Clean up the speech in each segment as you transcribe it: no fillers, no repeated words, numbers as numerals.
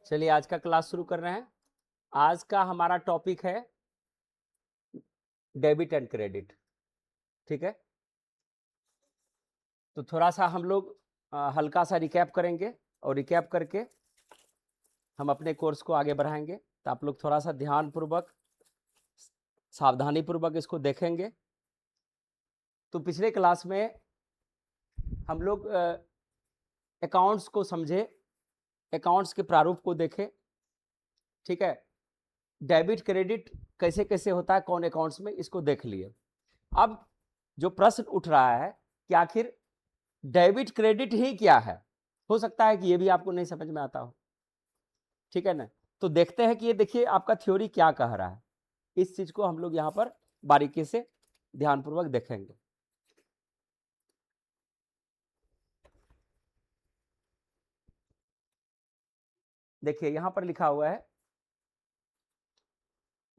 चलिए आज का क्लास शुरू कर रहे हैं। आज का हमारा टॉपिक है डेबिट एंड क्रेडिट। ठीक है, तो थोड़ा सा हम लोग हल्का सा रिकैप करेंगे और रिकैप करके हम अपने कोर्स को आगे बढ़ाएंगे। तो आप लोग थोड़ा सा ध्यानपूर्वक सावधानी पूर्वक इसको देखेंगे। तो पिछले क्लास में हम लोग अकाउंट्स को समझे, अकाउंट्स के प्रारूप को देखे। ठीक है, डेबिट क्रेडिट कैसे कैसे होता है कौन अकाउंट्स में, इसको देख लिए। अब जो प्रश्न उठ रहा है कि आखिर डेबिट क्रेडिट ही क्या है, हो सकता है कि ये भी आपको नहीं समझ में आता हो। ठीक है ना, तो देखते हैं कि ये देखिए आपका थ्योरी क्या कह रहा है। इस चीज को हम लोग यहां पर बारीकी से ध्यानपूर्वक देखेंगे। देखिए यहां पर लिखा हुआ है,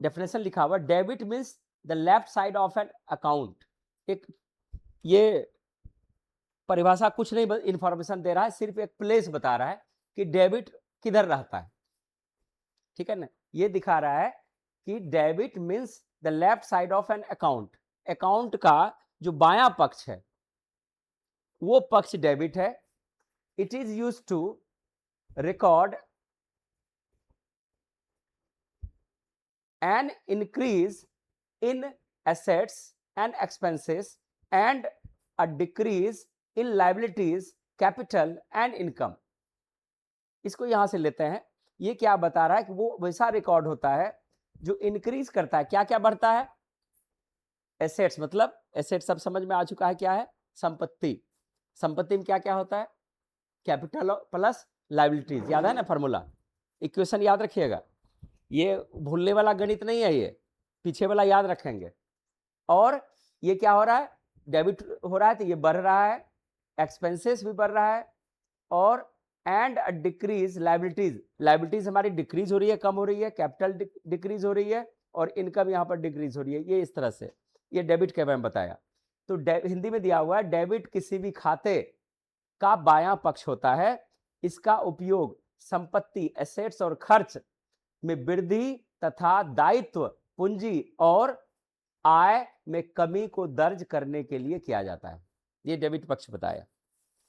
डेफिनेशन लिखा हुआ है, debit means the left side of an account. एक ये परिभाषा कुछ नहीं इंफॉर्मेशन दे रहा है, सिर्फ एक प्लेस बता रहा है कि डेबिट किधर रहता है। ठीक है ना, ये दिखा रहा है कि debit means the left side of an account. Account का जो बायां पक्ष है वो पक्ष डेबिट है। It is used to record an increase in assets and expenses and a decrease in liabilities, capital and income. इसको यहां से लेते हैं। ये क्या बता रहा है कि वो वैसा रिकॉर्ड होता है जो इंक्रीज करता है। क्या क्या बढ़ता है? एसेट्स, मतलब एसेट सब समझ में आ चुका है क्या है, संपत्ति। संपत्ति में क्या क्या होता है? Capital plus liabilities. याद है ना फॉर्मूला, इक्वेशन याद रखिएगा। ये भूलने वाला गणित नहीं है, ये पीछे वाला याद रखेंगे। और ये क्या हो रहा है? डेबिट हो रहा है तो ये बढ़ रहा है, एक्सपेंसेस भी बढ़ रहा है, और एंड डिक्रीज लायबिलिटीज। लायबिलिटीज हमारी डिक्रीज हो रही है, कम हो रही है, कैपिटल डिक्रीज हो रही है, और इनकम यहां पर डिक्रीज हो रही है। ये इस तरह से ये डेबिट के बारे में बताया। तो हिंदी में दिया हुआ है, डेबिट किसी भी खाते का बायां पक्ष होता है। इसका उपयोग संपत्ति, एसेट्स और खर्च में वृद्धि तथा दायित्व, पूंजी और आय में कमी को दर्ज करने के लिए किया जाता है। ये डेबिट पक्ष बताया।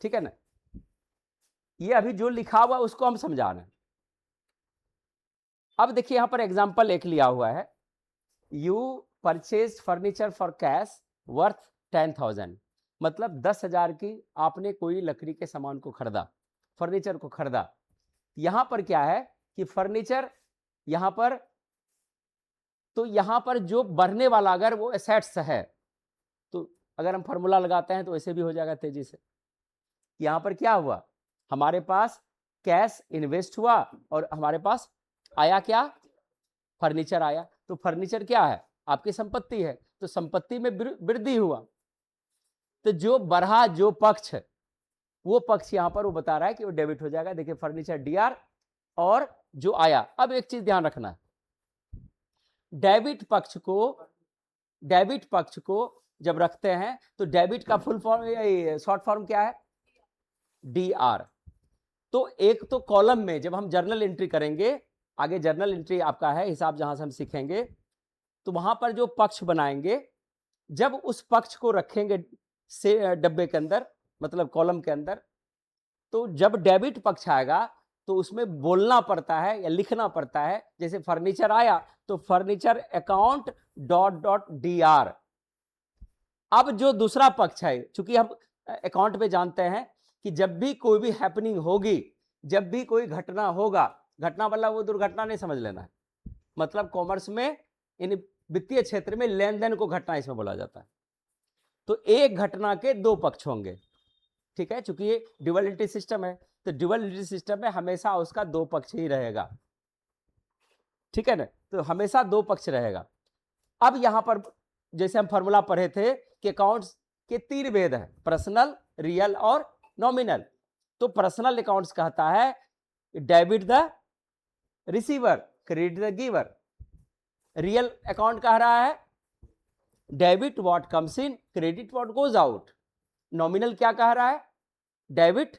ठीक है ना, ये अभी जो लिखा हुआ उसको हम समझा रहे हैं। अब देखिए यहां पर एग्जांपल एक लिया हुआ है, you purchase furniture for cash worth 10,000। मतलब 10,000 की आपने कोई लकड़ी के सामान को खरीदा, फर्नीचर को खरीदा। यहां पर क्या है कि फर्नीचर यहां पर, तो यहां पर जो बढ़ने वाला अगर वो एसेट्स है, तो अगर हम फॉर्मूला लगाते हैं तो ऐसे भी हो जाएगा तेजी से। यहां पर क्या हुआ, हमारे पास कैश इन्वेस्ट हुआ और हमारे पास आया क्या? फर्नीचर आया। तो फर्नीचर क्या है? आपकी संपत्ति है, तो संपत्ति में वृद्धि हुआ। तो जो बढ़ा जो पक्ष है वो पक्ष यहां पर वो बता रहा है कि वो डेबिट हो जाएगा। देखिए फर्नीचर डीआर, और जो आया। अब एक चीज ध्यान रखना, डेबिट पक्ष को जब रखते हैं तो डेबिट का फुल फॉर्म, शॉर्ट फॉर्म क्या है? डीआर। तो एक तो कॉलम में जब हम जर्नल एंट्री करेंगे, आगे जर्नल एंट्री आपका है हिसाब जहां से हम सीखेंगे, तो वहां पर जो पक्ष बनाएंगे, जब उस पक्ष को रखेंगे से डब्बे के अंदर, मतलब कॉलम के अंदर, तो जब डेबिट पक्ष आएगा तो उसमें बोलना पड़ता है या लिखना पड़ता है। जैसे फर्नीचर आया तो furniture account dot dot D R. अब जो दूसरा पक्ष है, चूंकि हम अकाउंट में जानते हैं कि जब भी कोई भी हैपनिंग होगी, जब भी कोई घटना होगा, घटना मतलब वो दुर्घटना नहीं समझ लेना है, मतलब कॉमर्स में इन वित्तीय क्षेत्र में लेन देन को घटना इसमें बोला जाता है। तो एक घटना के दो पक्ष होंगे। ठीक है, चूंकि ये ड्यूअलिटी सिस्टम है, तो ड्यूअलिटी सिस्टम में हमेशा उसका दो पक्ष ही रहेगा। ठीक है ना, तो हमेशा दो पक्ष रहेगा। अब यहां पर जैसे हम फॉर्मूला पढ़े थे कि अकाउंट्स के तीन भेद हैं, पर्सनल, रियल और नॉमिनल। तो पर्सनल अकाउंट्स कहता है debit the receiver, credit the giver. Real account कह रहा है debit what comes in, credit what goes out. Nominal क्या कह रहा है? Debit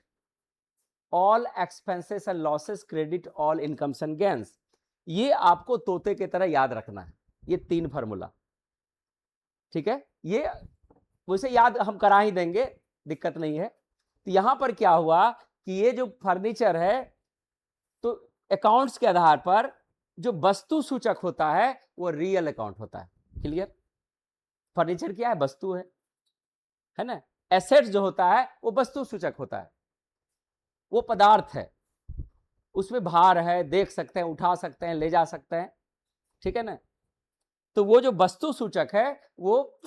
all expenses and losses credit all incomes and gains. ये आपको तोते की तरह याद रखना है, ये 3 फार्मूला, ठीक है। ये वैसे याद हम करा ही देंगे, दिक्कत नहीं है। तो यहां पर क्या हुआ कि ये जो फर्नीचर है, तो अकाउंट्स के आधार पर जो वस्तु सूचक होता है वो रियल अकाउंट होता है। क्लियर? फर्नीचर क्या है? वस्तु है ना। एसेट्स जो होता है वो वस्तु सूचक होता है, वो पदार्थ है, उसमें भार है, देख सकते हैं, उठा सकते हैं, ले जा सकते हैं, ठीक है ना। तो वो जो वस्तु सूचक है वो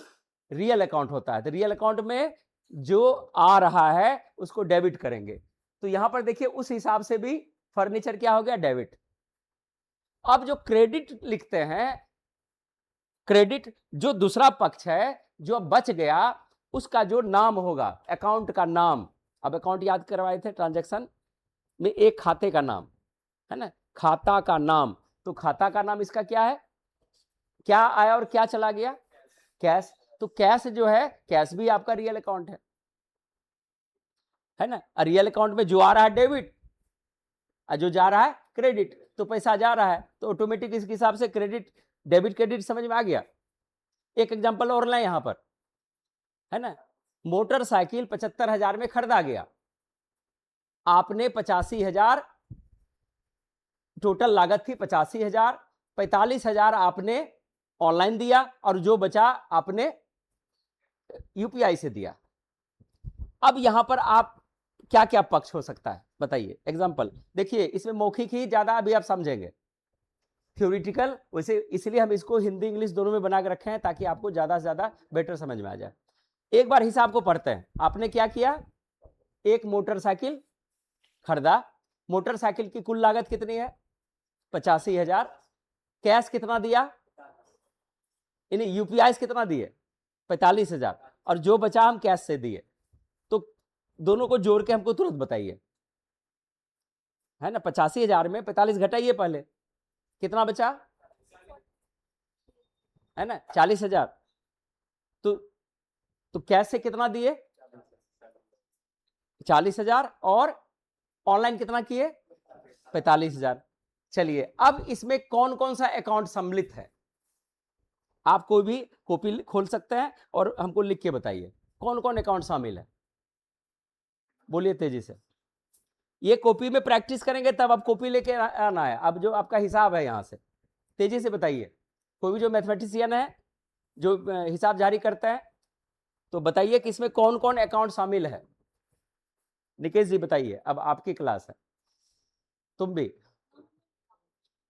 रियल अकाउंट होता है। तो रियल अकाउंट में जो आ रहा है उसको डेबिट करेंगे। तो यहां पर देखिए उस हिसाब से भी फर्नीचर क्या हो गया? डेबिट। अब जो क्रेडिट लिखते हैं, क्रेडिट जो दूसरा पक्ष है जो बच गया, उसका जो नाम होगा, अकाउंट का नाम। अब अकाउंट याद करवाए थे, ट्रांजैक्शन में एक खाते का नाम है ना, खाता का नाम। तो खाता का नाम इसका क्या है? क्या आया और क्या चला गया? कैश। तो कैश जो है, कैश भी आपका रियल अकाउंट है ना। रियल अकाउंट में जो आ रहा है डेबिट और जो जा रहा है क्रेडिट। तो पैसा जा रहा है तो ऑटोमेटिक इसके हिसाब से क्रेडिट, डेबिट क्रेडिट समझ में आ गया। एक एग्जांपल और लें यहां पर, है ना। मोटरसाइकिल 75,000 में खरीदा गया, आपने 85,000, टोटल लागत थी 85,000, 45,000 आपने ऑनलाइन दिया और जो बचा आपने यूपीआई से दिया। अब यहां पर आप क्या क्या पक्ष हो सकता है बताइए। एग्जांपल देखिए, इसमें मौखिक ही ज्यादा अभी आप समझेंगे, थ्योरेटिकल वैसे इसलिए हम इसको हिंदी इंग्लिश दोनों में बना के रखे हैं ताकि आपको ज्यादा से ज्यादा बेटर समझ में आ जाए। एक बार हिसाब को पढ़ते हैं। आपने क्या किया? एक मोटरसाइकिल खरीदा, मोटरसाइकिल की कुल लागत कितनी है? 85,000। कैश कितना दिया? इन्हें यूपीआई कितना दिए? 45,000। और जो बचा हम कैश से दिए। तो दोनों को जोड़ के हमको तुरंत बताइए, है ना। 85,000 में 45 घटाइए पहले, कितना बचा? है ना 40,000। तो कैश से कितना दिए? 40,000। और ऑनलाइन कितना किए? 45,000। चलिए, अब इसमें कौन कौन सा अकाउंट सम्मिलित है? आप कोई भी कॉपी खोल सकते हैं और हमको लिख के बताइए कौन कौन अकाउंट शामिल है। बोलिए तेजी से। ये कॉपी में प्रैक्टिस करेंगे तब आप कॉपी लेके आना है। अब जो आपका हिसाब है यहां से तेजी से बताइए। कोई भी जो मैथमेटिशियन है, जो हिसाब जारी करता है, तो बताइए कि इसमें कौन कौन अकाउंट शामिल है। निकेश जी बताइए, अब आपकी क्लास है। तुम भी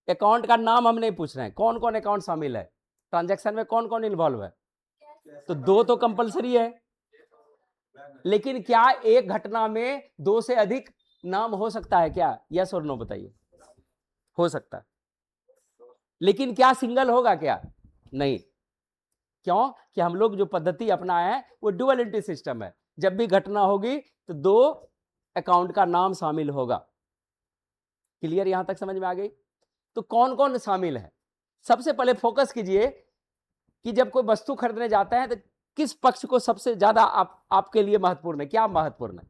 अकाउंट का नाम हम नहीं पूछ रहे हैं, कौन कौन अकाउंट शामिल है, ट्रांजैक्शन में कौन कौन इन्वॉल्व है। तो 2 तो कंपलसरी है, लेकिन क्या एक घटना में 2 से अधिक नाम हो सकता है क्या? यस और नो बताइए। हो सकता है, लेकिन क्या सिंगल होगा क्या? नहीं। क्यों? कि हम लोग जो पद्धति अपनाए हैं वो डुअल एंट्री सिस्टम है। जब भी घटना होगी तो 2 अकाउंट का नाम शामिल होगा। क्लियर? यहां तक समझ में आ गई? तो कौन कौन शामिल है? सबसे पहले फोकस कीजिए कि जब कोई वस्तु खरीदने जाता है तो किस पक्ष को सबसे ज्यादा आपके लिए महत्वपूर्ण है? क्या महत्वपूर्ण है?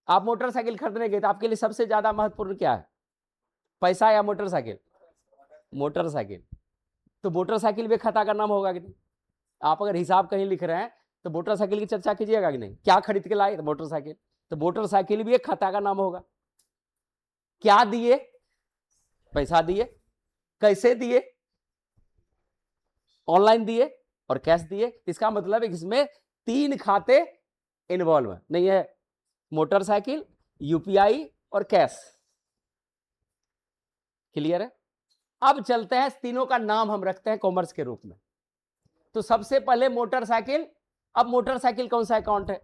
आप मोटरसाइकिल खरीदने गए तो आपके लिए सबसे ज्यादा महत्वपूर्ण क्या है? पैसा या मोटरसाइकिल? मोटरसाइकिल। तो मोटरसाइकिल भी खाता का नाम होगा कि नहीं? आप अगर हिसाब कहीं लिख रहे हैं तो मोटरसाइकिल की चर्चा कीजिएगा कि नहीं? क्या खरीद के लाए? तो मोटरसाइकिल। तो मोटरसाइकिल भी एक खाता का नाम होगा। क्या दिए? पैसा दिए। कैसे दिए? ऑनलाइन दिए और कैश दिए। इसका मतलब है कि इसमें 3 खाते इन्वॉल्व है, नहीं है? मोटरसाइकिल, यूपीआई और कैश। क्लियर है? अब चलते हैं, तीनों का नाम हम रखते हैं कॉमर्स के रूप में। तो सबसे पहले मोटरसाइकिल। अब मोटरसाइकिल कौन सा अकाउंट है?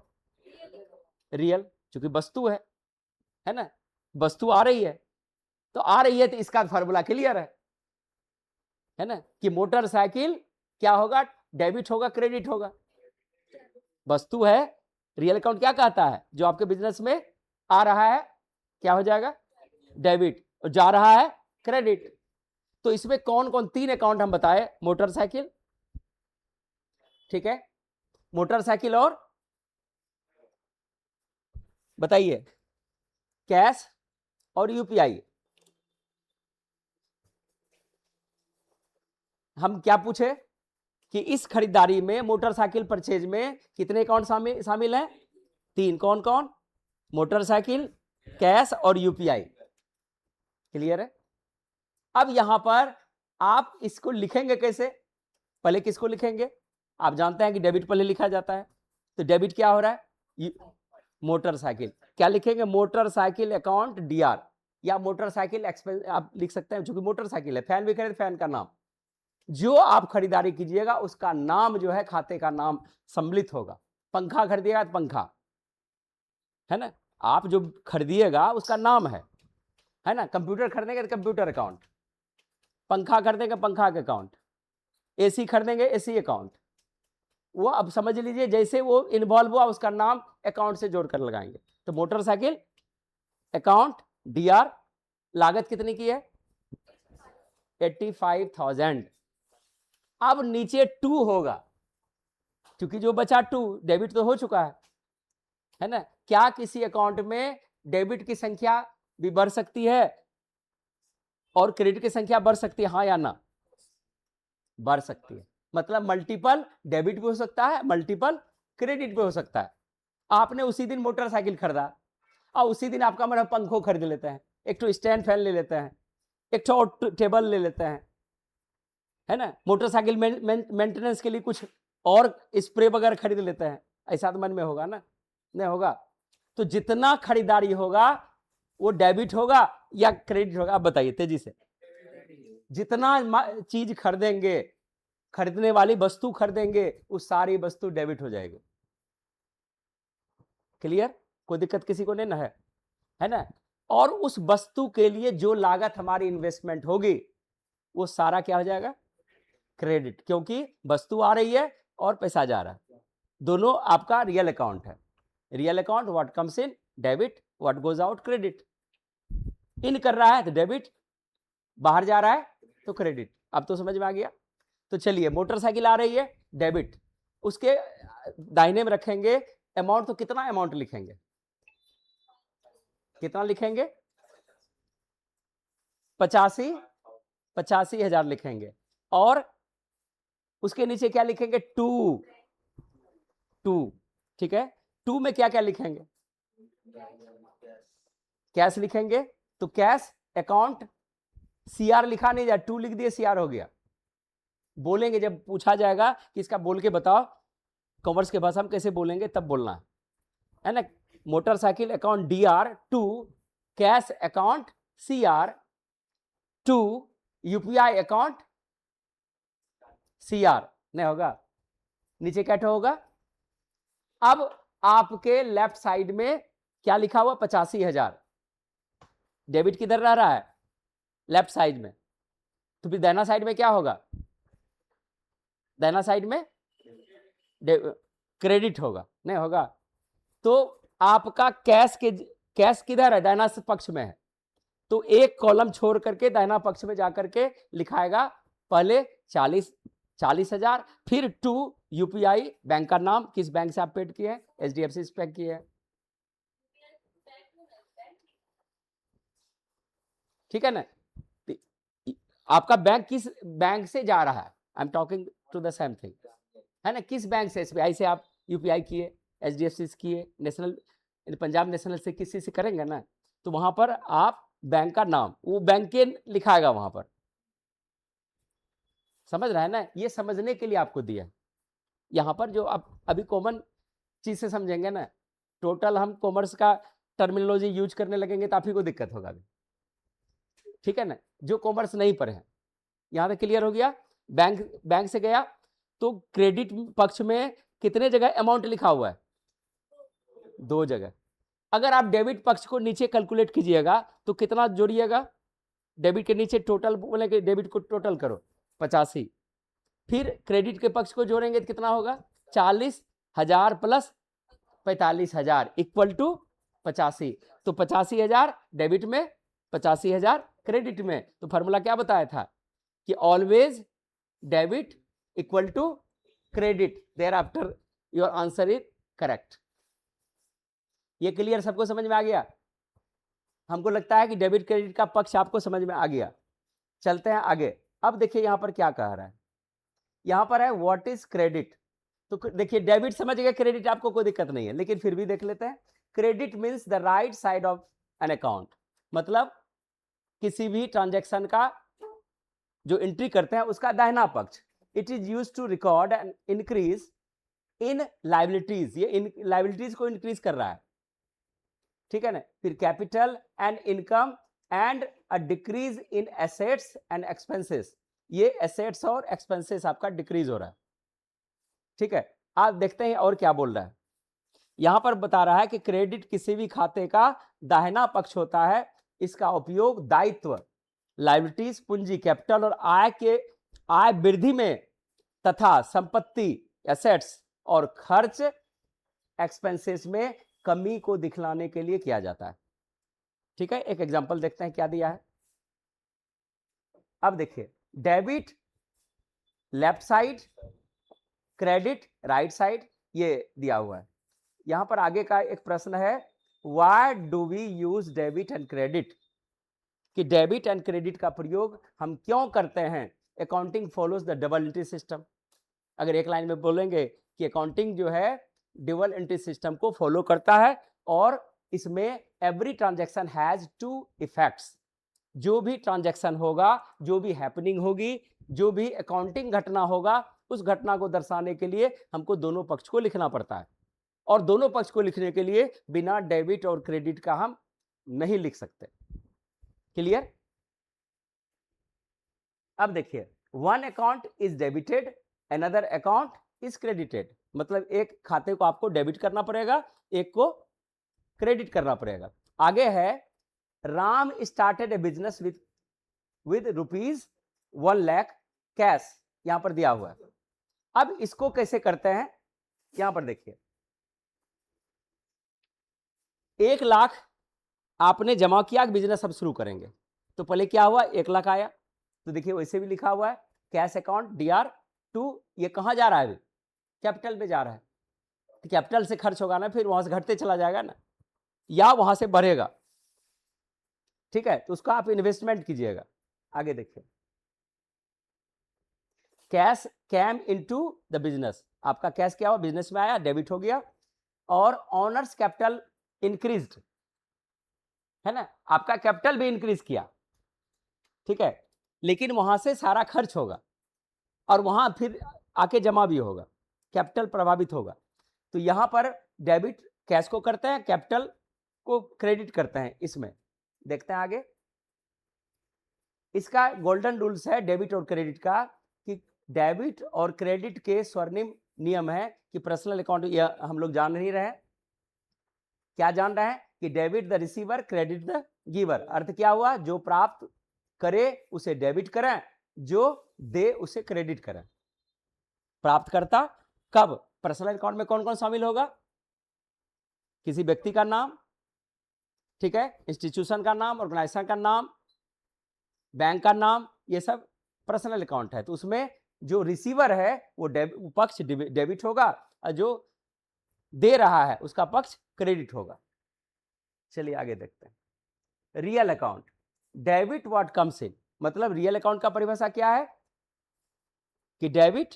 रियल, क्योंकि वस्तु है ना। वस्तु आ रही है, तो आ रही है तो इसका फॉर्मूला क्लियर है ना, कि मोटरसाइकिल क्या होगा? डेबिट होगा, क्रेडिट होगा। वस्तु है, रियल अकाउंट क्या कहता है? जो आपके बिजनेस में आ रहा है क्या हो जाएगा? डेबिट। और जा रहा है क्रेडिट। तो इसमें कौन कौन 3 अकाउंट हम बताए? मोटरसाइकिल, ठीक है, मोटरसाइकिल और बताइए कैश और यूपीआई। हम क्या पूछे कि इस खरीदारी में मोटरसाइकिल परचेज में कितने अकाउंट शामिल हैं? 3। कौन कौन? मोटरसाइकिल, कैश और यूपीआई। क्लियर है? अब यहां पर आप इसको लिखेंगे कैसे? पहले किसको लिखेंगे? आप जानते हैं कि डेबिट पहले लिखा जाता है, तो डेबिट क्या हो रहा है? मोटरसाइकिल। क्या लिखेंगे? मोटरसाइकिल अकाउंट डीआर, या मोटरसाइकिल एक्सपेंस आप लिख सकते हैं, क्योंकि मोटरसाइकिल है। फैन भी खरीद, फैन का नाम, जो आप खरीदारी कीजिएगा उसका नाम जो है खाते का नाम सम्मिलित होगा। पंखा खरीदिएगा तो पंखा है ना, आप जो खरीदिएगा उसका नाम है ना। कंप्यूटर खरीदेंगे तो कंप्यूटर अकाउंट, पंखा खरीदेंगे पंखा के अकाउंट, एसी खरीदेंगे एसी अकाउंट। वो अब समझ लीजिए जैसे वो इन्वॉल्व हुआ उसका नाम अकाउंट से जोड़कर लगाएंगे। तो मोटरसाइकिल अकाउंट डीआर, लागत कितनी की है? 85,000। अब नीचे 2 होगा, क्योंकि जो बचा 2 डेबिट तो हो चुका है ना। क्या किसी अकाउंट में डेबिट की संख्या भी बढ़ सकती है और क्रेडिट की संख्या बढ़ सकती है? हाँ या ना? बढ़ सकती है। मतलब मल्टीपल डेबिट भी हो सकता है, मल्टीपल क्रेडिट भी हो सकता है। आपने उसी दिन मोटरसाइकिल खरीदा और उसी दिन आपका मतलब पंखों खरीद लेते हैं, एक तो स्टैंड फैन ले लेते हैं, एक तो टेबल ले लेते हैं, है ना। मोटरसाइकिल मेंटेनेंस के लिए कुछ और स्प्रे वगैरह खरीद लेते हैं। ऐसा तो मन में होगा ना? नहीं होगा। तो जितना खरीदारी होगा वो डेबिट होगा या क्रेडिट होगा? आप बताइए तेजी से। जितना चीज खरीदेंगे, खरीदने वाली वस्तु खरीदेंगे, वो सारी वस्तु डेबिट हो जाएगी। क्लियर? कोई दिक्कत किसी को नहीं ना है ना। और उस वस्तु के लिए जो लागत हमारी इन्वेस्टमेंट होगी वो सारा क्या हो जाएगा? क्रेडिट, क्योंकि वस्तु आ रही है और पैसा जा रहा है। दोनों आपका रियल अकाउंट है। Real account what comes in debit, what goes out credit. इन कर रहा है तो डेबिट, बाहर जा रहा है तो क्रेडिट। अब तो समझ में आ गया। तो चलिए, मोटरसाइकिल आ रही है डेबिट, उसके दाहिने में रखेंगे अमाउंट। तो कितना अमाउंट लिखेंगे? कितना लिखेंगे? 85,000 लिखेंगे। और उसके नीचे क्या लिखेंगे? 2। ठीक है। 2 में क्या क्या लिखेंगे? कैश लिखेंगे। तो कैश अकाउंट, सीआर लिखा नहीं जाए, 2 लिख दिए, सीआर हो गया। बोलेंगे जब पूछा जाएगा कि इसका बोल के बताओ कॉमर्स के भाषा में कैसे बोलेंगे, तब बोलना है ना। Motorcycle account DR 2, cash account CR 2, UPI account CR. नहीं होगा, नीचे क्या होगा? अब आपके लेफ्ट साइड में क्या लिखा हुआ? 85,000। डेबिट किधर रह रहा है? लेफ्ट साइड में। तो फिर दाहिना साइड में क्या होगा? दाहिना साइड में क्रेडिट होगा। नहीं होगा। तो आपका कैश किधर है? दाहिना पक्ष में है। तो एक कॉलम छोड़ करके दाहिना पक्ष में जाकर के लिखाएगा पहले 40,000, फिर 2 यूपीआई, बैंक का नाम, किस बैंक से आप पेड किए हैं? एचडीएफसी से पेड किए हैं। ठीक है ना। आपका बैंक किस बैंक से जा रहा है? I am talking to the same thing, है ना। किस बैंक से? एसबीआई से आप यूपीआई किए, एचडीएफसी से किए, नेशनल पंजाब नेशनल से, किसी से करेंगे ना। तो वहां पर आप बैंक का नाम, वो बैंक के लिखाएगा वहां पर। समझ रहा है ना? ये समझने के लिए आपको दिया। यहां पर जो आप अभी कॉमन चीज से समझेंगे ना, टोटल हम कॉमर्स का टर्मिनोलॉजी यूज करने लगेंगे तो आप ही को दिक्कत होगा अभी। ठीक है ना। जो कॉमर्स नहीं पढ़े हैं, यहां तक क्लियर हो गया। बैंक से गया तो क्रेडिट पक्ष में कितने जगह अमाउंट लिखा हुआ है? 2 जगह। अगर आप डेबिट पक्ष को नीचे कैलकुलेट कीजिएगा तो कितना जोड़िएगा? डेबिट के नीचे टोटल बोले कि डेबिट को टोटल करो 85, फिर क्रेडिट के पक्ष को जोड़ेंगे तो कितना होगा? 40,000 प्लस 45,000 इक्वल टू 85। तो 85,000 डेबिट में, 85,000 क्रेडिट में। तो फॉर्मूला क्या बताया था कि always debit equal to credit, there after your answer is correct. ये क्लियर? सबको समझ में आ गया? हमको लगता है कि डेबिट क्रेडिट का पक्ष आपको समझ में आ गया। चलते हैं आगे। अब देखिए यहां पर क्या कह रहा है, यहां पर है व्हाट इज क्रेडिट। तो देखिए डेबिट समझ गए, क्रेडिट आपको कोई दिक्कत नहीं है, लेकिन फिर भी देख लेते हैं। Credit means the right side of an account, मतलब किसी भी ट्रांजैक्शन का जो एंट्री करते हैं उसका दाहिना पक्ष। It is use to record and increase in liabilities, ये इन लाइबिलिटीज को इंक्रीज कर रहा है, ठीक है ना। फिर capital and income and a decrease in assets and expenses, ये एसेट्स और एक्सपेंसेस आपका डिक्रीज हो रहा है, ठीक है। आप देखते हैं और क्या बोल रहा है, यहां पर बता रहा है कि क्रेडिट किसी भी खाते का दाहिना पक्ष होता है, इसका उपयोग दायित्व, लायबिलिटीज, पूंजी, कैपिटल और आय वृद्धि में तथा संपत्ति, एसेट्स और खर्च, एक्सपेंसेस में कमी को दिखलाने के लिए किया जाता है, ठीक है। एक एग्जांपल देखते हैं क्या दिया है। अब देखिए debit left side, credit right side, ये दिया हुआ है। यहां पर आगे का एक प्रश्न है, why do we use debit and credit, कि डेबिट एंड क्रेडिट का प्रयोग हम क्यों करते हैं। Accounting follows the double entry system, अगर एक लाइन में बोलेंगे कि अकाउंटिंग जो है डबल एंट्री सिस्टम को फॉलो करता है, और इसमें every transaction has two effects, जो भी ट्रांजैक्शन होगा, जो भी हैपनिंग होगी, जो भी अकाउंटिंग घटना होगा, उस घटना को दर्शाने के लिए हमको दोनों पक्ष को लिखना पड़ता है, और दोनों पक्ष को लिखने के लिए बिना डेबिट और क्रेडिट का हम नहीं लिख सकते। क्लियर। अब देखिए one account is debited, another account is credited, मतलब एक खाते को आपको डेबिट करना पड़ेगा, एक को क्रेडिट करना पड़ेगा। आगे है Ram started A business with ₹1,00,000 cash, यहां पर दिया हुआ है। अब इसको कैसे करते हैं, यहां पर देखिए 1,00,000 आपने जमा किया, बिजनेस अब शुरू करेंगे, तो पहले क्या हुआ 1,00,000 आया, तो देखिए वैसे भी लिखा हुआ है कैश अकाउंट DR2, ये कहां जा रहा है, कैपिटल में जा रहा है, तो कैपिटल से खर्च होगा ना, फिर वहां से घटते चला जाएगा ना, या वहां से बढ़ेगा, ठीक है, तो उसका आप इन्वेस्टमेंट कीजिएगा। आगे देखिए cash came into the business, आपका कैश क्या हुआ, बिजनेस में आया, डेबिट हो गया, और ऑनर्स कैपिटल इंक्रीज्ड, है ना, आपका कैपिटल भी इंक्रीज किया, ठीक है, लेकिन वहां से सारा खर्च होगा और वहां फिर आके जमा भी होगा, कैपिटल प्रभावित होगा। तो यहां पर डेबिट कैश को करते हैं, कैपिटल को क्रेडिट करते हैं। इसमें देखते हैं आगे, इसका गोल्डन रूल्स है डेबिट और क्रेडिट का, कि डेबिट और क्रेडिट के स्वर्णिम नियम है कि पर्सनल अकाउंट, यह हम लोग जान नहीं रहे, क्या जान रहे हैं कि debit the receiver, credit the giver. अर्थ क्या हुआ, जो प्राप्त करे उसे डेबिट करें, जो दे उसे क्रेडिट करें। प्राप्तकर्ता कब, पर्सनल अकाउंट में कौन कौन शामिल होगा, किसी व्यक्ति का नाम, ठीक है, इंस्टीट्यूशन का नाम, ऑर्गेनाइजेशन का नाम, बैंक का नाम, ये सब पर्सनल अकाउंट है। तो उसमें जो रिसीवर है वो पक्ष डेबिट होगा, और जो दे रहा है उसका पक्ष क्रेडिट होगा। चलिए आगे देखते हैं real account, debit what comes इन, मतलब रियल अकाउंट का परिभाषा क्या है कि डेबिट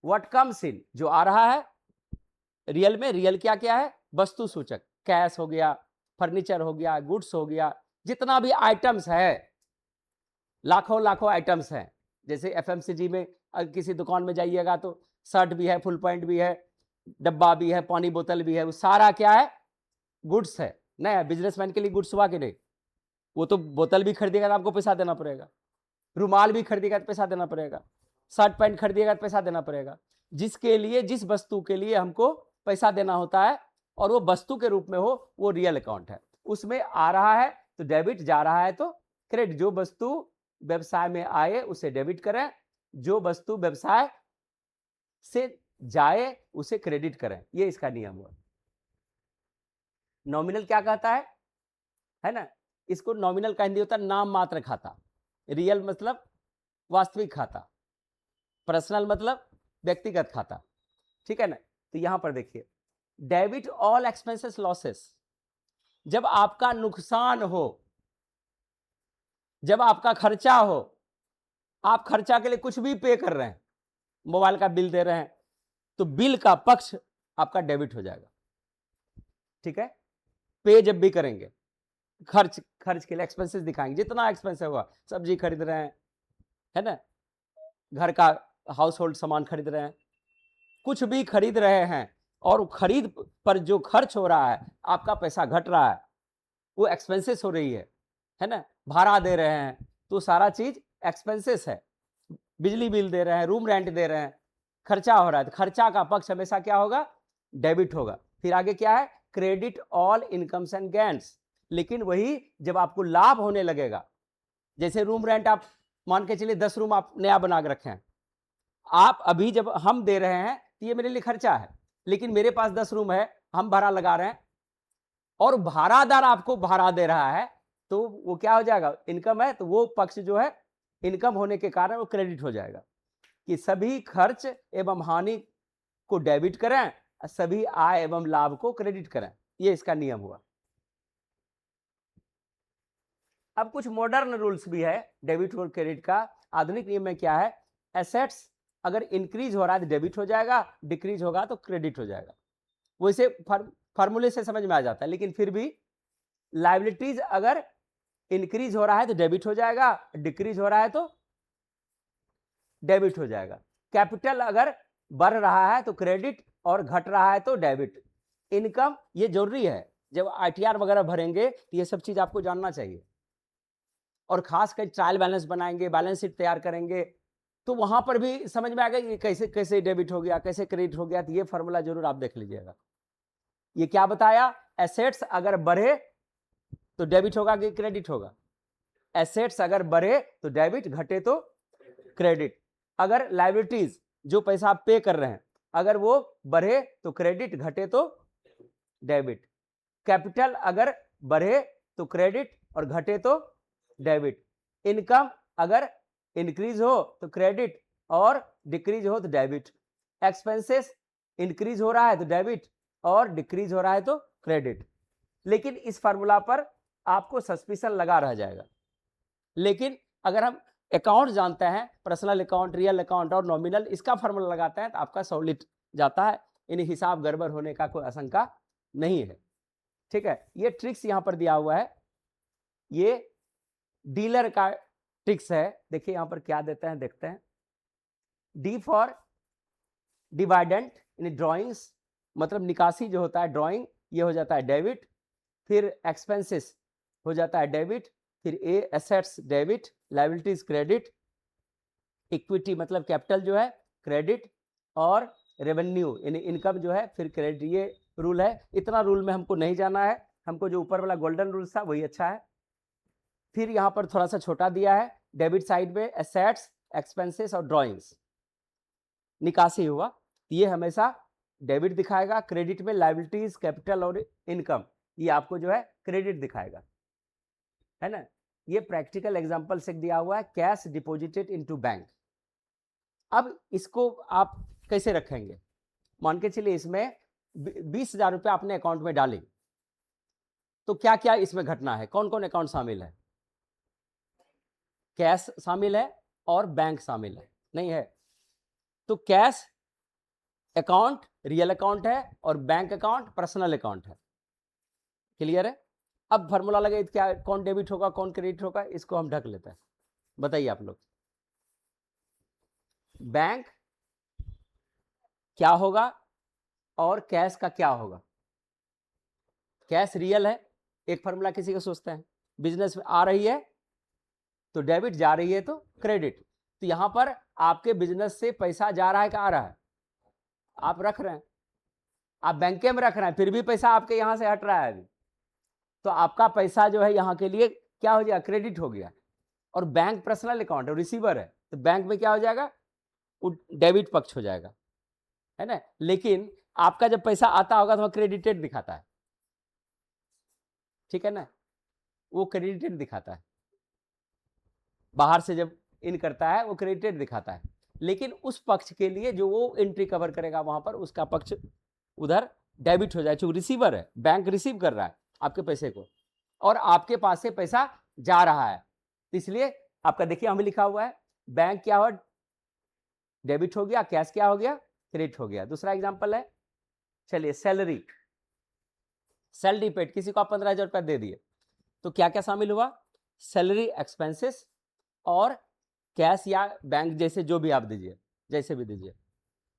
व्हाट कम्स इन, जो आ रहा है रियल में, रियल क्या क्या है, वस्तु सूचक, कैश हो गया, फर्नीचर हो गया, गुड्स हो गया, जितना भी आइटम्स है, लाखों लाखों आइटम्स हैं। जैसे FMCG में किसी दुकान में जाइएगा तो शर्ट भी है, फुल पैंट भी है, डब्बा भी है, पानी बोतल भी है, वो सारा क्या है, गुड्स है। नहीं, बिजनेसमैन के लिए गुड्स हुआ कि नहीं, वो तो बोतल भी खरीदेगा तो आपको पैसा देना पड़ेगा, रुमाल भी खरीदेगा तो पैसा देना पड़ेगा, शर्ट पैंट खरीदेगा तो पैसा देना पड़ेगा। जिसके लिए, जिस वस्तु के लिए हमको पैसा देना होता है और वो वस्तु के रूप में हो, वो रियल अकाउंट है। उसमें आ रहा है तो डेबिट, जा रहा है तो क्रेडिट। जो वस्तु व्यवसाय में आए उसे डेबिट करें, जो वस्तु व्यवसाय से जाए उसे क्रेडिट करें, ये इसका नियम हुआ। नॉमिनल क्या कहता है ना, इसको नॉमिनल का हिंदी होता है नाम मात्र खाता, रियल मतलब वास्तविक खाता, पर्सनल मतलब व्यक्तिगत खाता, ठीक है ना। तो यहां पर देखिए डेबिट ऑल एक्सपेंसेस लॉसेस, जब आपका नुकसान हो, जब आपका खर्चा हो, आप खर्चा के लिए कुछ भी पे कर रहे हैं, मोबाइल का बिल दे रहे हैं, तो बिल का पक्ष आपका डेबिट हो जाएगा। ठीक है, पे जब भी करेंगे, खर्च के लिए एक्सपेंसेस दिखाएंगे, जितना एक्सपेंस होगा, सब्जी खरीद रहे हैं, है ना, घर का हाउस होल्ड सामान खरीद रहे हैं, कुछ भी खरीद रहे हैं, और खरीद पर जो खर्च हो रहा है, आपका पैसा घट रहा है, वो एक्सपेंसेस हो रही है ना, भाड़ा दे रहे हैं, तो सारा चीज एक्सपेंसेस है। बिजली बिल दे रहे हैं, रूम रेंट दे रहे हैं, खर्चा हो रहा है, तो खर्चा का पक्ष हमेशा क्या होगा, डेबिट होगा। फिर आगे क्या है, credit all incomes and gains. लेकिन वही जब आपको लाभ होने लगेगा, जैसे रूम रेंट आप मान के चलिए 10 रूम आप नया बना के रखे हैं, आप अभी जब हम दे रहे हैं तो ये मेरे लिए खर्चा है, लेकिन मेरे पास 10 रूम है, हम भाड़ा लगा रहे हैं, और भाड़ादार आपको भाड़ा दे रहा है, तो वो क्या हो जाएगा, इनकम है, तो वो पक्ष जो है इनकम होने के कारण वो क्रेडिट हो जाएगा। कि सभी खर्च एवं हानि को डेबिट करें, सभी आय एवं लाभ को क्रेडिट करें, ये इसका नियम हुआ। अब कुछ मॉडर्न रूल्स भी है डेबिट और क्रेडिट का। आधुनिक नियम में क्या है, एसेट्स अगर इंक्रीज हो रहा है तो डेबिट हो जाएगा, डिक्रीज होगा तो क्रेडिट हो जाएगा। वैसे फार्मूले से समझ में आ जाता है, लेकिन फिर भी लायबिलिटीज अगर इंक्रीज हो रहा है तो डेबिट हो जाएगा, डिक्रीज हो रहा है तो डेबिट हो जाएगा। कैपिटल अगर बढ़ रहा है तो क्रेडिट, और घट रहा है तो डेबिट। इनकम ये जरूरी है, जब आईटीआर वगैरह भरेंगे तो ये सब चीज आपको जानना चाहिए, और खासकर ट्रायल बैलेंस बनाएंगे, बैलेंस शीट तैयार करेंगे, तो वहां पर भी समझ में आएगा कि कैसे कैसे डेबिट हो गया, कैसे क्रेडिट हो गया। तो ये फॉर्मूला जरूर आप देख लीजिएगा। ये क्या बताया, एसेट्स अगर बढ़े तो डेबिट होगा कि क्रेडिट होगा, एसेट्स अगर बढ़े तो डेबिट, घटे तो क्रेडिट। अगर लायबिलिटीज जो पैसा आप पे कर रहे हैं अगर वो बढ़े तो क्रेडिट, घटे तो डेबिट। कैपिटल अगर बढ़े तो क्रेडिट और घटे तो डेबिट। इनकम अगर इंक्रीज हो तो क्रेडिट और डिक्रीज हो तो डेबिट। एक्सपेंसेस इंक्रीज हो रहा है तो डेबिट और डिक्रीज हो रहा है तो क्रेडिट। लेकिन इस फॉर्मूला पर आपको सस्पिशन लगा रह जाएगा। लेकिन अगर हम अकाउंट जानते हैं, पर्सनल अकाउंट, रियल अकाउंट और नॉमिनल, इसका फॉर्मूला लगाते हैं तो आपका सॉलिड जाता है, इन हिसाब गड़बड़ होने का कोई आशंका नहीं है। ठीक है, ये ट्रिक्स यहां पर दिया हुआ है, ये डीलर का ट्रिक्स है। देखिए यहां पर क्या देते हैं, देखते हैं। डी फॉर डिवाइडेंट इन ड्रॉइंग्स, मतलब निकासी जो होता है ड्रॉइंग, ये हो जाता है डेबिट। फिर एक्सपेंसेस हो जाता है डेबिट। फिर a assets debit, liabilities credit, equity मतलब कैपिटल जो है क्रेडिट, और रेवेन्यू यानी इनकम जो है फिर क्रेडिट। ये रूल है, इतना रूल में हमको नहीं जाना है, हमको जो ऊपर वाला गोल्डन रूल था वही अच्छा है। फिर यहाँ पर थोड़ा सा छोटा दिया है, डेबिट साइड में एसेट्स, एक्सपेंसेस और ड्रॉइंग्स, निकासी हुआ, ये हमेशा डेबिट दिखाएगा। क्रेडिट में लायबिलिटीज, कैपिटल और इनकम, ये आपको जो है क्रेडिट दिखाएगा, है ना। ये प्रैक्टिकल एग्जांपल से दिया हुआ है, कैश डिपॉजिटेड इनटू बैंक। अब इसको आप कैसे रखेंगे, मान के चलिए इसमें 20,000 रुपये आपने अकाउंट में डाले, तो क्या क्या इसमें घटना है, कौन कौन अकाउंट शामिल है, कैश शामिल है और बैंक शामिल है, नहीं है। तो कैश अकाउंट रियल अकाउंट है और बैंक अकाउंट पर्सनल अकाउंट है। क्लियर है। अब फॉर्मूला लगे क्या, कौन डेबिट होगा कौन क्रेडिट होगा, इसको हम ढक लेते हैं। बताइए आप लोग, बैंक क्या होगा और कैश का क्या होगा। कैश रियल है, एक फॉर्मूला किसी को सोचते हैं, बिजनेस में आ रही है तो डेबिट, जा रही है तो क्रेडिट। तो यहां पर आपके बिजनेस से पैसा जा रहा है कि आ रहा है, आप रख रहे हैं, आप बैंक में रख रहे हैं, फिर भी पैसा आपके यहां से हट रहा है अभी, तो आपका पैसा जो है यहां के लिए क्या हो जाएगा, क्रेडिट हो गया। और बैंक पर्सनल अकाउंट है, रिसीवर है, तो बैंक में क्या हो जाएगा, डेबिट पक्ष हो जाएगा, है ना। लेकिन आपका जब पैसा आता होगा तो वह क्रेडिटेड दिखाता है, ठीक है ना, वो क्रेडिटेड दिखाता है, बाहर से जब इन करता है वो क्रेडिटेड दिखाता है। लेकिन उस पक्ष के लिए जो वो एंट्री कवर करेगा वहां पर, उसका पक्ष उधर डेबिट हो जाए, चूंकि रिसीवर है, बैंक रिसीव कर रहा है, आपके पैसे को, और आपके पास से पैसा जा रहा है, इसलिए आपका देखिए हमें लिखा हुआ है बैंक क्या हुआ, डेबिट हो गया, कैश क्या हो गया, क्रेडिट हो गया। दूसरा एग्जांपल है, चलिए सैलरी, सैलरी पेड, किसी को आप 15,000 रुपया दे दिए, तो क्या क्या शामिल हुआ, सैलरी एक्सपेंसेस और कैश या बैंक जैसे जो भी आप दीजिए, जैसे भी दीजिए,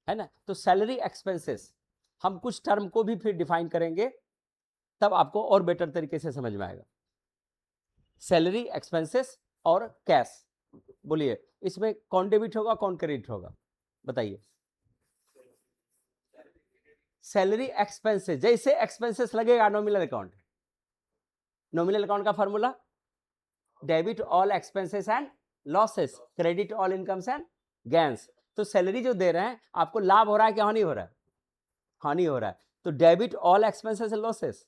है ना। तो सैलरी एक्सपेंसेस हम कुछ टर्म को भी फिर डिफाइन करेंगे, तब आपको और बेटर तरीके से समझ में आएगा। सैलरी एक्सपेंसेस और कैश, बोलिए इसमें कौन डेबिट होगा कौन क्रेडिट होगा, बताइए। सैलरी एक्सपेंसेस, जैसे एक्सपेंसेस लगेगा नॉमिनल अकाउंट, नॉमिनल अकाउंट का formula debit all expenses and losses, credit all incomes and gains. तो सैलरी जो दे रहे हैं आपको लाभ हो रहा है कि हानि हो रहा है, हानि हो रहा है, तो debit all expenses and losses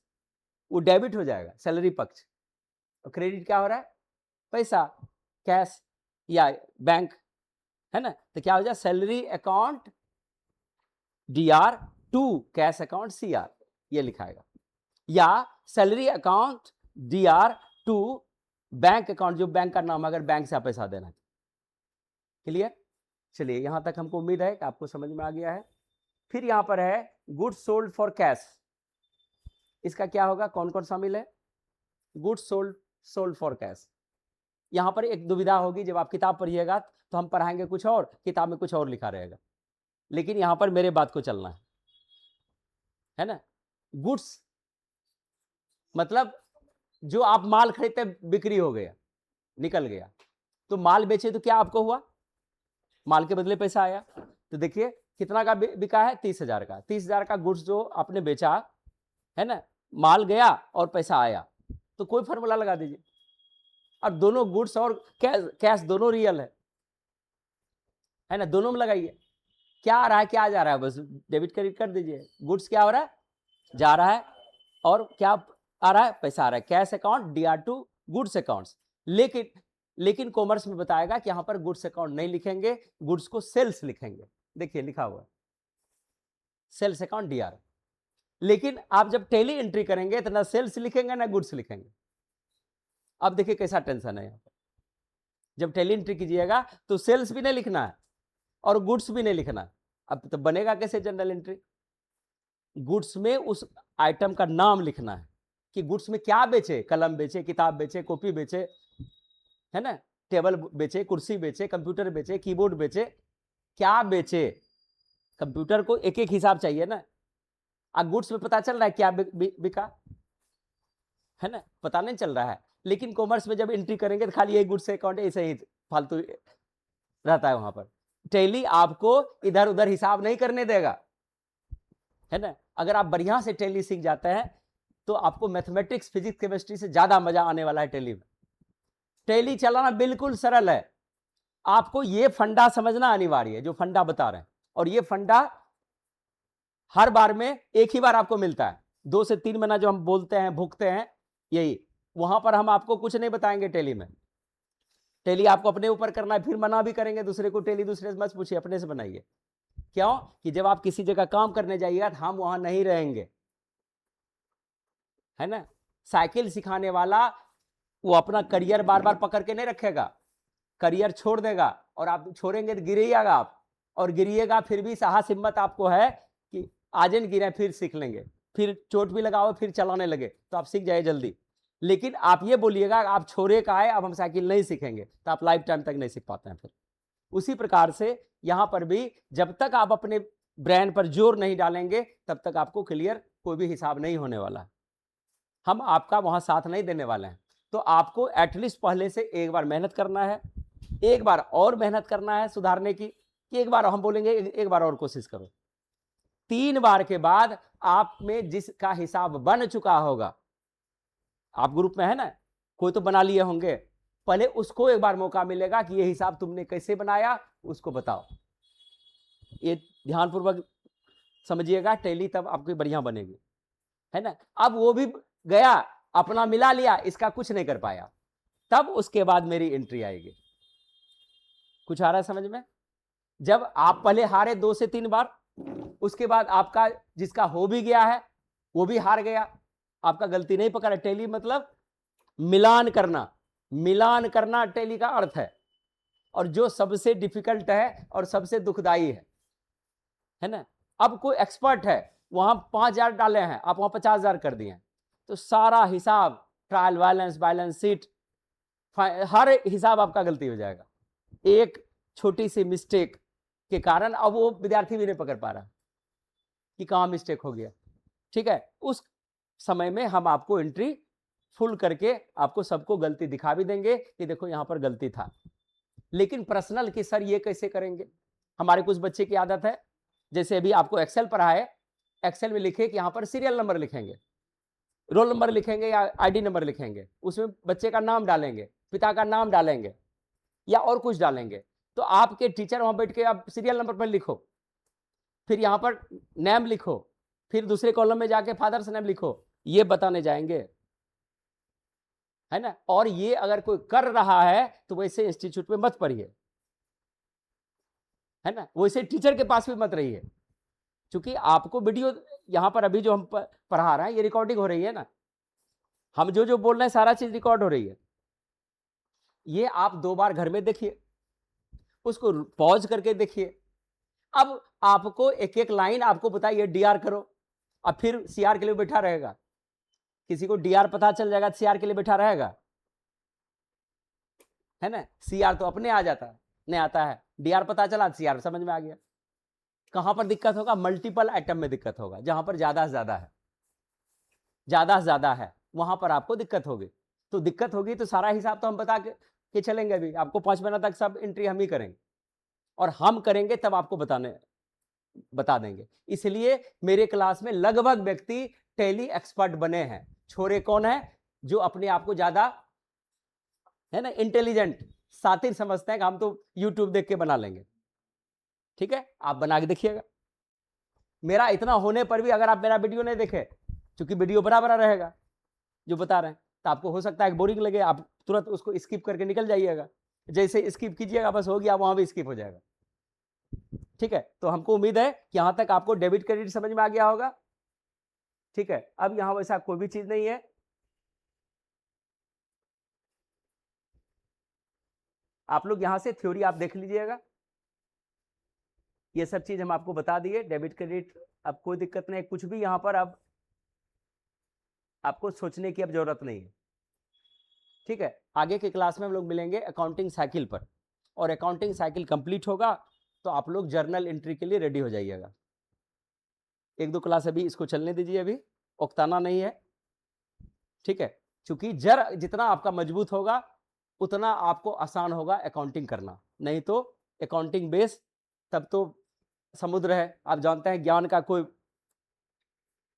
वो डेबिट हो जाएगा सैलरी पक्ष, और क्रेडिट क्या हो रहा है, पैसा, कैश या बैंक, है ना। तो क्या हो जाए, salary account DR to cash account CR, ये लिखाएगा, या salary account DR to bank account, जो बैंक का नाम, अगर बैंक से आप पैसा देना। क्लियर, चलिए यहां तक हमको उम्मीद है कि आपको समझ में आ गया है। फिर यहां पर है गुड्स सोल्ड फॉर कैश, इसका क्या होगा, कौन कौन शामिल है, गुड्स सोल्ड फॉर कैश। यहां पर एक दुविधा होगी, जब आप किताब पढ़िएगा तो हम पढ़ाएंगे कुछ और, किताब में कुछ और लिखा रहेगा, लेकिन यहां पर मेरे बात को चलना है ना। गुड्स मतलब जो आप माल खरीदते बिक्री हो गया, निकल गया, तो माल बेचे तो क्या आपको हुआ, माल के बदले पैसा आया। तो देखिए कितना का बिका है, 30,000 का, 30,000 का गुड्स जो आपने बेचा है ना, माल गया और पैसा आया, तो कोई फॉर्मूला लगा दीजिए। और दोनों गुड्स और कैश दोनों रियल है ना, दोनों में लगाइए, क्या आ रहा है क्या जा रहा है, बस डेबिट क्रेडिट कर दीजिए। गुड्स क्या हो रहा है, जा रहा है, और क्या आ रहा है, पैसा आ रहा है, cash account DR to goods accounts. लेकिन कॉमर्स में बताएगा कि यहां पर गुड्स अकाउंट नहीं लिखेंगे, गुड्स को सेल्स लिखेंगे। देखिए लिखा हुआ है सेल्स अकाउंट DR, लेकिन आप जब टैली एंट्री करेंगे तो ना सेल्स लिखेंगे ना गुड्स लिखेंगे। अब देखिए कैसा टेंशन है यहां पर, जब टैली एंट्री कीजिएगा तो सेल्स भी नहीं लिखना है और गुड्स भी नहीं लिखना है। अब तो बनेगा कैसे जनरल एंट्री, गुड्स में उस आइटम का नाम लिखना है कि गुड्स में क्या बेचे, कलम बेचे, किताब बेचे, कॉपी बेचे, है ना, टेबल बेचे, कुर्सी बेचे, कंप्यूटर बेचे, कीबोर्ड बेचे, क्या बेचे। कंप्यूटर को एक एक हिसाब चाहिए ना, अब गुड्स में पता चल रहा है क्या बिका, है ना, पता नहीं चल रहा है। लेकिन कॉमर्स में जब एंट्री करेंगे तो खाली यही गुड्स अकाउंट ऐसे ही फालतू रहता है वहां पर। टैली आपको इधर उधर हिसाब नहीं करने देगा, है ना। अगर आप बढ़िया से टैली सीख जाते हैं तो आपको मैथमेटिक्स, फिजिक्स, केमिस्ट्री से ज्यादा मजा आने वाला है टैली में। टैली चलाना बिल्कुल सरल है, आपको ये फंडा समझना अनिवार्य है, जो फंडा बता रहे हैं, और ये फंडा हर बार में एक ही बार आपको मिलता है। 2 से 3 महीना जो हम बोलते हैं भुगते हैं, यही वहां पर हम आपको कुछ नहीं बताएंगे टैली में। टैली आपको अपने ऊपर करना है, फिर मना भी करेंगे दूसरे को, टैली दूसरे से मत पूछिए, अपने से बनाइए। क्यों कि जब आप किसी जगह काम करने जाइएगा तो हम वहां नहीं रहेंगे, है ना। साइकिल सिखाने वाला वो अपना करियर बार बार पकड़ के नहीं रखेगा, करियर छोड़ देगा, और आप छोड़ेंगे तो गिरिएगा आप, और गिरिएगा फिर भी साहस हिम्मत आपको है कि आज नहीं गिरे फिर सीख लेंगे, फिर चोट भी लगाओ फिर चलाने लगे तो आप सीख जाए जल्दी। लेकिन आप ये बोलिएगा आप छोड़े का आए अब हम साइकिल नहीं सीखेंगे, तो आप लाइफ टाइम तक नहीं सीख पाते हैं। फिर उसी प्रकार से यहां पर भी जब तक आप अपने ब्रेन पर जोर नहीं डालेंगे तब तक आपको क्लियर कोई भी हिसाब नहीं होने वाला है, हम आपका वहां साथ नहीं देने वाले हैं। तो आपको एटलीस्ट पहले से एक बार मेहनत करना है, एक बार और मेहनत करना है सुधारने की, कि एक बार हम बोलेंगे एक बार और कोशिश करो, 3 बार के बाद आप में जिसका हिसाब बन चुका होगा, आप ग्रुप में है ना, कोई तो बना लिए होंगे, पहले उसको एक बार मौका मिलेगा कि ये हिसाब तुमने कैसे बनाया उसको बताओ। ये ध्यानपूर्वक समझिएगा, टैली तब आपकी बढ़िया बनेगी, है ना। अब वो भी गया अपना मिला लिया, इसका कुछ नहीं कर पाया, तब उसके बाद मेरी एंट्री आएगी। कुछ आ रहा है समझ में, जब आप पहले हारे 2 से 3 बार, उसके बाद आपका जिसका हो भी गया है वो भी हार गया, आपका गलती नहीं पकड़ा। टैली मतलब मिलान करना, मिलान करना टैली का अर्थ है, और जो सबसे डिफिकल्ट है और सबसे दुखदाई है ना। अब कोई एक्सपर्ट है, वहां 5,000 डाले हैं, आप वहां 50,000 कर दिए, तो सारा हिसाब, ट्रायल बैलेंस, बैलेंस शीट, हर हिसाब आपका गलती हो जाएगा। एक छोटी सी मिस्टेक के कारण अब वो विद्यार्थी भी नहीं पकड़ पा रहा कि कहां मिस्टेक हो गया। ठीक है, उस समय में हम आपको एंट्री फुल करके आपको सबको गलती दिखा भी देंगे कि देखो यहां पर गलती था। लेकिन पर्सनल कि सर ये कैसे करेंगे, हमारे कुछ बच्चे की आदत है, जैसे अभी आपको एक्सेल पढ़ा है, एक्सेल में लिखे कि यहां पर सीरियल नंबर लिखेंगे, रोल नंबर लिखेंगे या आईडी नंबर लिखेंगे, उसमें बच्चे का नाम डालेंगे, पिता का नाम डालेंगे या और कुछ डालेंगे। तो आपके टीचर वहां बैठ के आप सीरियल नंबर पर लिखो, फिर यहां पर नेम लिखो, फिर दूसरे कॉलम में जाके फादर्स नेम लिखो, ये बताने जाएंगे, है ना। और ये अगर कोई कर रहा है तो वैसे इंस्टीट्यूट में मत पढ़िए, है ना, वैसे टीचर के पास भी मत रहिए, क्योंकि आपको वीडियो यहां पर अभी जो हम पढ़ा रहे हैं ये रिकॉर्डिंग हो रही है ना, हम जो जो बोल रहे हैं सारा चीज रिकॉर्ड हो रही है। ये आप 2 बार घर में देखिए, उसको पॉज करके देखिए। अब आपको एक एक लाइन आपको बताइए, डीआर करो, अब फिर सीआर के लिए बैठा रहेगा, किसी को डीआर पता चल जाएगा तो सीआर के लिए बैठा रहेगा, है ना। सीआर तो अपने आ जाता है, नहीं आता है, डीआर पता चला, सीआर समझ में आ गया। कहां पर दिक्कत होगा, मल्टीपल आइटम में दिक्कत होगा, जहां पर ज्यादा से ज्यादा है, ज्यादा से ज्यादा है, वहां पर आपको दिक्कत होगी। तो दिक्कत होगी तो सारा हिसाब तो हम बता के चलेंगे, अभी आपको 5 महीना तक सब एंट्री हम ही करेंगे, और हम करेंगे तब आपको बता देंगे। इसलिए मेरे क्लास में लगभग व्यक्ति टैली एक्सपर्ट बने हैं। छोरे कौन है, जो अपने आप को ज्यादा, है ना, इंटेलिजेंट, सातिर समझते हैं कि हम तो यूट्यूब देख के बना लेंगे। ठीक है, आप बना के देखिएगा। मेरा इतना होने पर भी अगर आप मेरा वीडियो नहीं देखे, क्योंकि वीडियो बड़ा बड़ा रहेगा जो बता रहे हैं, तो आपको हो सकता है बोरिंग लगे, आप तुरंत उसको स्किप करके निकल जाइएगा। जैसे स्किप कीजिएगा बस हो गया, वहां भी स्किप हो जाएगा। ठीक है, तो हमको उम्मीद है कि यहां तक आपको डेबिट क्रेडिट समझ में आ गया होगा। ठीक है, अब यहां वैसा कोई भी चीज नहीं है। आप लोग यहां से थ्योरी आप देख लीजिएगा, ये सब चीज हम आपको बता दिए, डेबिट क्रेडिट, अब कोई दिक्कत नहीं, कुछ भी यहां पर अब आपको सोचने की अब जरूरत नहीं है। ठीक है, आगे के क्लास में हम लोग मिलेंगे अकाउंटिंग साइकिल पर, और अकाउंटिंग साइकिल कंप्लीट होगा तो आप लोग जर्नल एंट्री के लिए रेडी हो जाइएगा। 1-2 क्लास अभी इसको चलने दीजिए, अभी उकताना नहीं है। ठीक है, क्योंकि जितना आपका मजबूत होगा उतना आपको आसान होगा अकाउंटिंग करना, नहीं तो अकाउंटिंग बेस तब तो समुद्र है। आप जानते हैं ज्ञान का कोई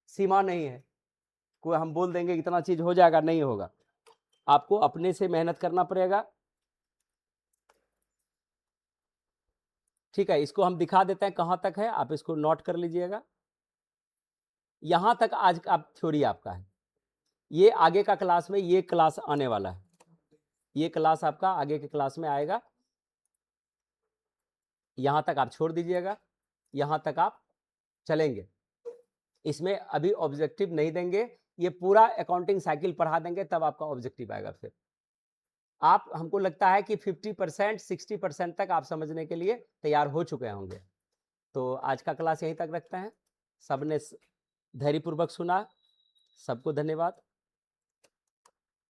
सीमा नहीं है, कोई हम बोल देंगे इतना चीज हो जाएगा, नहीं होगा, आपको अपने से मेहनत करना पड़ेगा। ठीक है, इसको हम दिखा देते हैं कहां तक है, आप इसको नोट कर लीजिएगा। यहां तक आज आप थ्योरी आपका है, ये आगे का क्लास में ये क्लास आने वाला है, ये क्लास आपका आगे के क्लास में आएगा। यहां तक आप छोड़ दीजिएगा, यहां तक आप चलेंगे, इसमें अभी ऑब्जेक्टिव नहीं देंगे, ये पूरा अकाउंटिंग साइकिल पढ़ा देंगे तब आपका ऑब्जेक्टिव आएगा। फिर आप, हमको लगता है कि 50% 60% तक आप समझने के लिए तैयार हो चुके होंगे। तो आज का क्लास यहीं तक रखते हैं। सबने धैर्यपूर्वक सुना, सबको धन्यवाद।